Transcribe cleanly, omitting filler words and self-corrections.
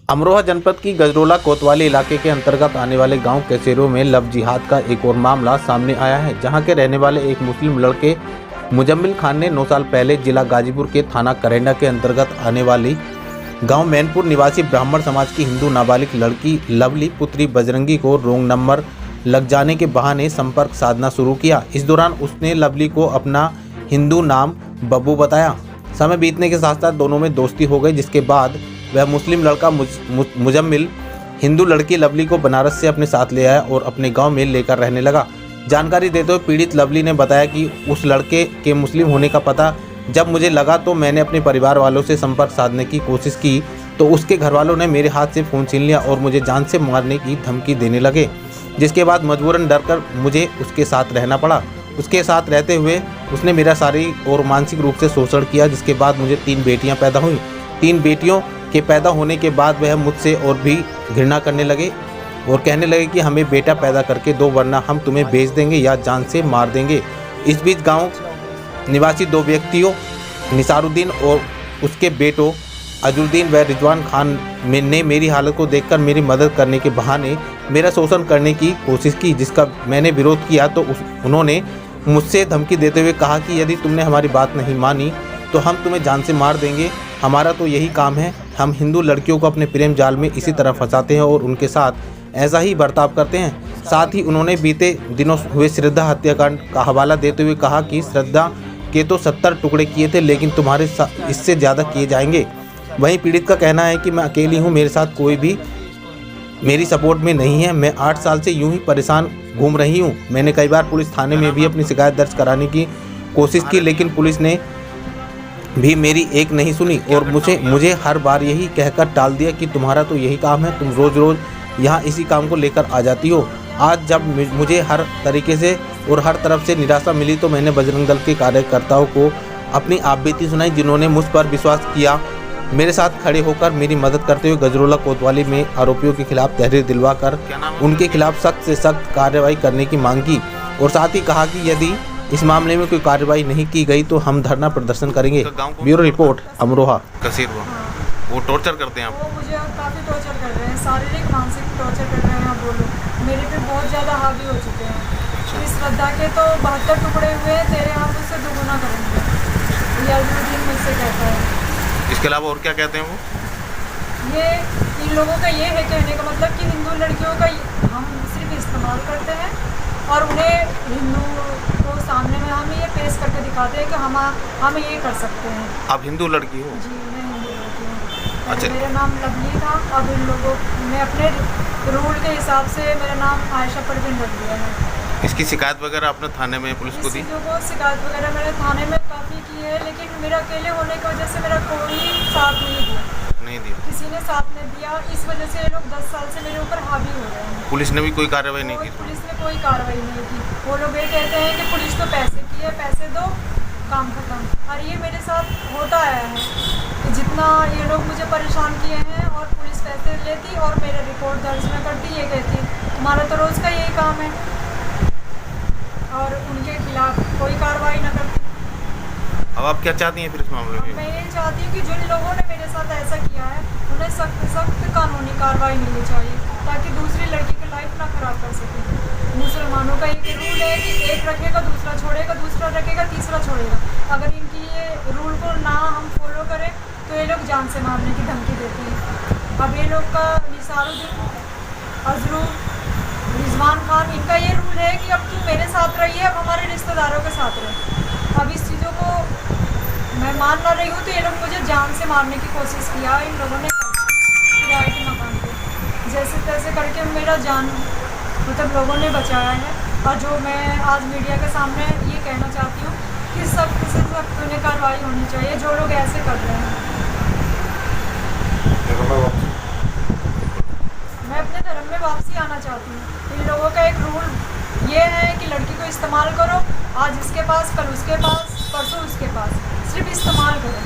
अमरोहा जनपद की गजरोला कोतवाली इलाके के अंतर्गत आने वाले गांव कैसेरो में लव जिहाद का एक और मामला सामने आया है, जहां के रहने वाले एक मुस्लिम लड़के मुजम्मिल खान ने 9 साल पहले जिला गाजीपुर के थाना करेंडा के अंतर्गत आने वाली गांव मैनपुर निवासी ब्राह्मण समाज की हिंदू नाबालिग लड़की लवली पुत्री बजरंगी को रोंग नंबर लग जाने के बहाने संपर्क साधना शुरू किया। इस दौरान उसने लवली को अपना हिंदू नाम बब्बू बताया। समय बीतने के साथ साथ दोनों में दोस्ती हो गई, जिसके बाद वह मुस्लिम लड़का मुजम्मिल हिंदू लड़की लवली को बनारस से अपने साथ ले आया और अपने गांव में लेकर रहने लगा। जानकारी देते हुए पीड़ित लवली ने बताया कि उस लड़के के मुस्लिम होने का पता जब मुझे लगा तो मैंने अपने परिवार वालों से संपर्क साधने की कोशिश की, तो उसके घर वालों ने मेरे हाथ से फ़ोन छीन लिया और मुझे जान से मारने की धमकी देने लगे, जिसके बाद मजबूरन डरकर मुझे उसके साथ रहना पड़ा। उसके साथ रहते हुए उसने मेरा शारीरिक और मानसिक रूप से शोषण किया, जिसके बाद मुझे 3 बेटियां पैदा हुई। 3 बेटियों के पैदा होने के बाद वह मुझसे और भी घृणा करने लगे और कहने लगे कि हमें बेटा पैदा करके दो, वरना हम तुम्हें बेच देंगे या जान से मार देंगे। इस बीच गांव निवासी 2 व्यक्तियों निसारुद्दीन और उसके बेटों अजरुद्दीन व रिजवान खान ने मेरी हालत को देखकर मेरी मदद करने के बहाने मेरा शोषण करने की कोशिश की, जिसका मैंने विरोध किया तो उन्होंने मुझसे धमकी देते हुए कहा कि यदि तुमने हमारी बात नहीं मानी तो हम तुम्हें जान से मार देंगे। हमारा तो यही काम है, हम हिंदू लड़कियों को अपने प्रेम जाल में इसी तरह फंसाते हैं और उनके साथ ऐसा ही बर्ताव करते हैं। साथ ही उन्होंने बीते दिनों हुए श्रद्धा हत्याकांड का हवाला देते हुए कहा कि श्रद्धा के तो 70 टुकड़े किए थे, लेकिन तुम्हारे इससे ज़्यादा किए जाएंगे। वहीं पीड़ित का कहना है कि मैं अकेली हूँ, मेरे साथ कोई भी मेरी सपोर्ट में नहीं है। मैं 8 साल से यूं ही परेशान घूम रही हूँ। मैंने कई बार पुलिस थाने में भी अपनी शिकायत दर्ज कराने की कोशिश की, लेकिन पुलिस ने भी मेरी एक नहीं सुनी और मुझे हर बार यही कहकर टाल दिया कि तुम्हारा तो यही काम है, तुम रोज़ रोज़ यहाँ इसी काम को लेकर आ जाती हो। आज जब मुझे हर तरीके से और हर तरफ से निराशा मिली तो मैंने बजरंग दल के कार्यकर्ताओं को अपनी आपबीती सुनाई, जिन्होंने मुझ पर विश्वास किया, मेरे साथ खड़े होकर मेरी मदद करते हुए गजरोला कोतवाली में आरोपियों के खिलाफ तहरीर दिलवाकर उनके खिलाफ सख्त से सख्त कार्रवाई करने की मांग की और साथ ही कहा कि यदि इस मामले में कोई कार्रवाई नहीं की गई तो हम धरना प्रदर्शन करेंगे। Bureau report, Amroha. वो टॉर्चर करते हैं वो मुझे काफ़ी टॉर्चर कर रहे हैं, शारीरिक मानसिक टॉर्चर कर रहे हैं। आप बोलो, मेरे पे बहुत ज़्यादा हावी हो चुके हैं। इस श्रद्धा के तो 72 टुकड़े हुए हैं, तेरे हाथ उससे दुगुना करेंगे, ये अजरुद्दीन मुझसे कहता है। इसके अलावा और क्या कहते हैं वो? ये इन लोगों का ये है कहने का मतलब कि हिंदू लड़कियों का हम सिर्फ इस्तेमाल करते हैं और उन्हें हिंदू को सामने में हम ये पेश करके दिखाते हैं कि हम ये कर सकते हैं। आप हिंदू लड़की हो? जी, मैं हिंदू लड़की हूँ। अच्छा। मेरा नाम लवली था, अब इन लोगों ने अपने रूल के हिसाब से मेरा नाम आयशा परवीन रख दिया है। इसकी शिकायत वगैरह आपने थाने में पुलिस को दी? इस चीज़ों को शिकायत वगैरह मैंने थाने में काफ़ी की है, लेकिन मेरा अकेले होने की वजह से मेरा कोई साथ नहीं दिया। किसी ने साथ नहीं दिया, इस वजह से ये लोग 10 साल से मेरे ऊपर हावी हो रहे हैं। पुलिस ने भी कोई कार्रवाई नहीं की? पुलिस ने कोई कार्रवाई नहीं की। वो लोग ये कहते हैं कि पुलिस तो पैसे की है, पैसे दो, काम खत्म। और ये मेरे साथ होता आया है कि जितना ये लोग मुझे परेशान किए हैं और पुलिस पैसे लेती और मेरे रिपोर्ट दर्ज न करती, ये कहती तुम्हारा तो रोज़ का यही काम है, और उनके खिलाफ कोई कार्रवाई न करती। अब आप क्या चाहती हैं फिर इस मामले में? मैं ये चाहती हूँ कि जिन लोगों ने मेरे साथ ऐसा किया है उन्हें सख्त सख्त कानूनी कार्रवाई मिलनी चाहिए, ताकि दूसरी लड़की की लाइफ ना खराब कर सके। मुसलमानों का एक रूल है कि एक रखेगा दूसरा छोड़ेगा, दूसरा रखेगा तीसरा छोड़ेगा। अगर इनकी ये रूल को ना हम फॉलो करें तो ये लोग जान से मारने की धमकी देते हैं। अब ये लोग का निसारुद्दीन, अजरू, रिजवान खान, इनका ये रूल है कि अब तुम मेरे साथ रहिए, अब हमारे रिश्तेदारों के साथ रहे। अब इस चीज़ों को मैं मान ना रही हूँ तो ये लोग मुझे जान से मारने की कोशिश किया इन लोगों ने किराए के मकान पे। जैसे तैसे करके मेरा जान मतलब लोगों ने बचाया है। और जो मैं आज मीडिया के सामने ये कहना चाहती हूँ कि सख्त से सख्त उन्हें कार्रवाई होनी चाहिए जो लोग ऐसे कर रहे हैं। मैं अपने धर्म में वापसी आना चाहती हूँ। इन लोगों का एक रूल ये है कि लड़की को इस्तेमाल करो, आज इसके पास, कल उसके पास, परसों उसके पास, सिर्फ इस्तेमाल करो।